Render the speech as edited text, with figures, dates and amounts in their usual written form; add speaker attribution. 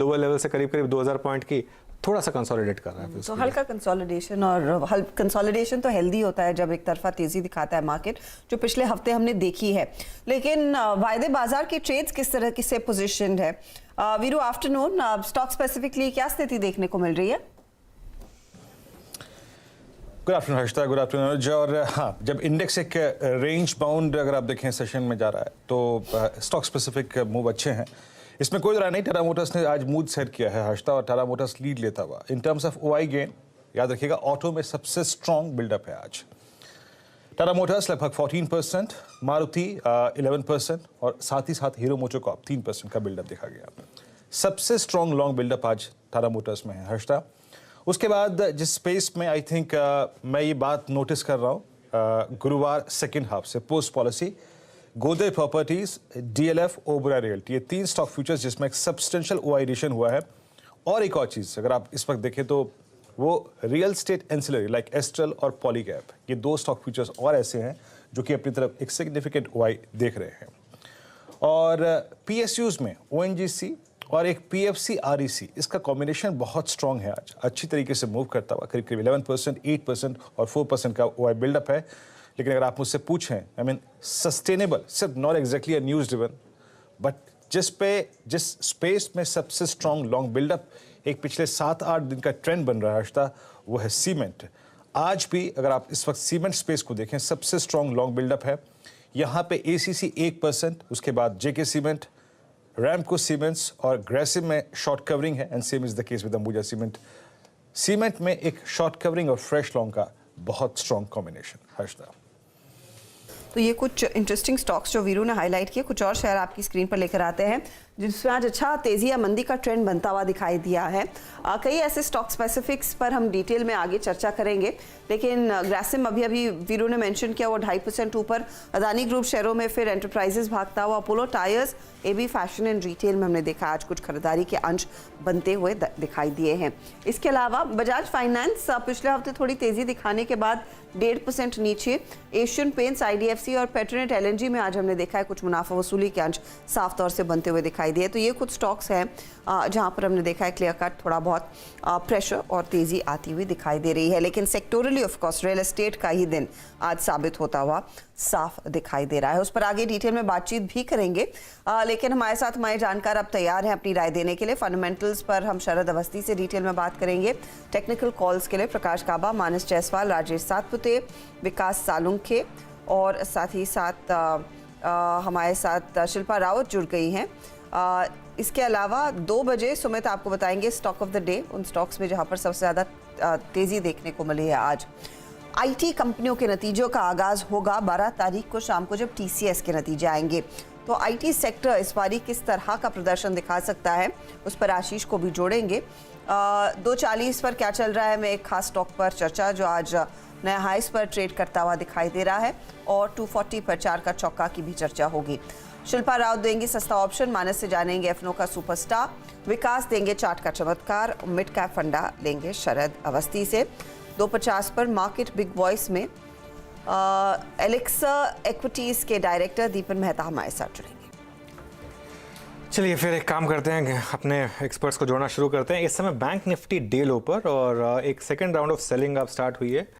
Speaker 1: Lower level से करीब करीब 2000 पॉइंट की थोड़ा सा कंसोलिडेट कर रहा है।
Speaker 2: तो हल्का कंसोलिडेशन, और कंसोलिडेशन तो हेल्दी होता है जब एक तरफा तेजी दिखाता है मार्केट, जो पिछले हफ्ते हमने देखी है। लेकिन वायदे बाजार की ट्रेड्स किस तरह की से पोजीशनड है? वीरू, आफ्टरनून, स्टॉक स्पेसिफिकली क्या स्थिति देखने को मिल रही है?
Speaker 3: Good afternoon Harshita, good afternoon. और हाँ, जब इंडेक्स एक रेंज बाउंड अगर आप देखें सेशन में जा रहा है तो स्टॉक स्पेसिफिक मूव अच्छे हैं, इसमें कोई राय नहीं। टाटा मोटर्स ने आज मूड सेट किया है हर्षिता, और टाटा मोटर्स लीड लेता हुआ in terms of OI gain. याद रखिएगा, ऑटो में सबसे स्ट्रॉन्ग बिल्डअप है आज। टाटा मोटर्स लगभग 14%, मारुति 11% और साथ ही साथ हीरो मोटोकॉर्प 3% का बिल्डअप देखा गया। सबसे स्ट्रॉन्ग लॉन्ग बिल्डअप आज टाटा मोटर्स में है हर्षिता। उसके बाद जिस स्पेस में आई थिंक मैं ये बात नोटिस कर रहा हूँ, गुरुवार सेकेंड हाफ से post policy, Godrej properties, DLF, Oberoi realty, ये 3 स्टॉक फ्यूचर्स जिसमें एक सब्सटेंशियल ओआई एडिशन हुआ है। और एक और चीज़ अगर आप इस वक्त देखें तो वो real estate ancillary like astral और पॉलीगैप, ये 2 स्टॉक फ्यूचर्स और ऐसे हैं जो कि अपनी तरफ एक सिग्निफिकेंट ओआई देख रहे हैं। और पीएसयूज में ओएनजीसी और एक पीएफसी आरईसी, इसका कॉम्बिनेशन बहुत स्ट्रांग है आज, अच्छी तरीके से मूव करता हुआ करीब करीब 11%, 8% और 4% का ओआई बिल्डअप है। लेकिन अगर आप मुझसे पूछें, आई मीन सस्टेनेबल, सिर्फ not exactly a news driven, but जिस स्पेस में सबसे स्ट्रांग लॉन्ग बिल्डअप एक पिछले 7-8 दिन का ट्रेंड बन रहा है हर्षिता, वो है सीमेंट। आज भी अगर आप इस वक्त सीमेंट स्पेस को देखें, सबसे स्ट्रांग लॉन्ग बिल्डअप है। यहाँ पे एसीसी 1%, उसके बाद जेके सीमेंट, रैमको सीमेंट्स और ग्रेसिम में शॉर्ट कवरिंग है, and same is the case with Ambuja cement. Cement में एक शॉर्ट कवरिंग और फ्रेश लॉन्ग का बहुत स्ट्रांग कॉम्बिनेशन हर्षिता।
Speaker 2: तो ये कुछ इंटरेस्टिंग स्टॉक्स जो वीरू ने हाईलाइट किए, कुछ और शेयर आपकी स्क्रीन पर लेकर आते हैं जिसमें आज अच्छा तेजी या मंदी का ट्रेंड बनता हुआ दिखाई दिया है। कई ऐसे स्टॉक स्पेसिफिक्स पर हम डिटेल में आगे चर्चा करेंगे, लेकिन ग्रासिम अभी वीरू ने मेंशन किया, वो 2.5% ऊपर। अदानी ग्रुप शेयरों में फिर एंटरप्राइजेस भागता हुआ, Apollo tyres, AB fashion and retail में हमने देखा आज कुछ खरीदारी के अंश बनते हुए दिखाई दिए हैं। इसके अलावा बजाज फाइनेंस पिछले हफ्ते थोड़ी तेजी दिखाने के बाद 1.5% नीचे। एशियन पेंट्स, आईडीएफसी और पेट्रोनेट एलएनजी में आज हमने देखा है कुछ मुनाफा वसूली के अंश साफ तौर से बनते हुए दिखाई दिए। तो ये कुछ स्टॉक्स हैं जहां पर हमने देखा है क्लियर कट थोड़ा बहुत प्रेशर और तेजी आती हुई दिखाई दे रही है। लेकिन सेक्टोरली ऑफ कोर्स रियल एस्टेट का ही दिन आज साबित होता हुआ साफ दिखाई दे रहा है। उस पर आगे डिटेल में बातचीत भी करेंगे, लेकिन हमारे साथ हमारे जानकार अब तैयार हैं अपनी राय देने के लिए। फंडामेंटल्स पर हम शरद अवस्थी से डिटेल में बात करेंगे। टेक्निकल कॉल्स के लिए प्रकाश काबा, मानस जायसवाल, राजेश सातपुते, विकास सालुंखे और साथ ही साथ हमारे साथ शिल्पा रावत जुड़ गई हैं। इसके अलावा 2 बजे सुमित आपको बताएंगे स्टॉक ऑफ द डे, उन स्टॉक्स में जहां पर सबसे ज़्यादा तेज़ी देखने को मिली है। आज आईटी कंपनियों के नतीजों का आगाज़ होगा 12 तारीख को शाम को, जब टीसीएस के नतीजे आएंगे। तो आईटी सेक्टर इस बारी किस तरह का प्रदर्शन दिखा सकता है, उस पर आशीष को भी जोड़ेंगे। 240 पर क्या चल रहा है, मैं एक खास स्टॉक पर चर्चा जो आज नया हाइस पर ट्रेड करता हुआ दिखाई दे रहा है, और 240 पर 4 का चौका की भी चर्चा होगी। शिल्पा राव देंगी सस्ता ऑप्शन, मानस से जानेंगे एफनो का सुपरस्टार, विकास देंगे चार्ट का चमत्कार, मिड कैप फंडा लेंगे शरद अवस्थी से। 250 पर मार्केट बिग वॉइस में एलेक्सा इक्विटीज के डायरेक्टर दीपन मेहता हमारे साथ जुड़ेंगे।
Speaker 1: चलिए फिर एक काम करते हैं, अपने एक्सपर्ट्स को जोड़ना शुरू करते हैं। इस समय बैंक निफ्टी डे लो पर और एक सेकंड राउंड ऑफ सेलिंग अब स्टार्ट हुई है।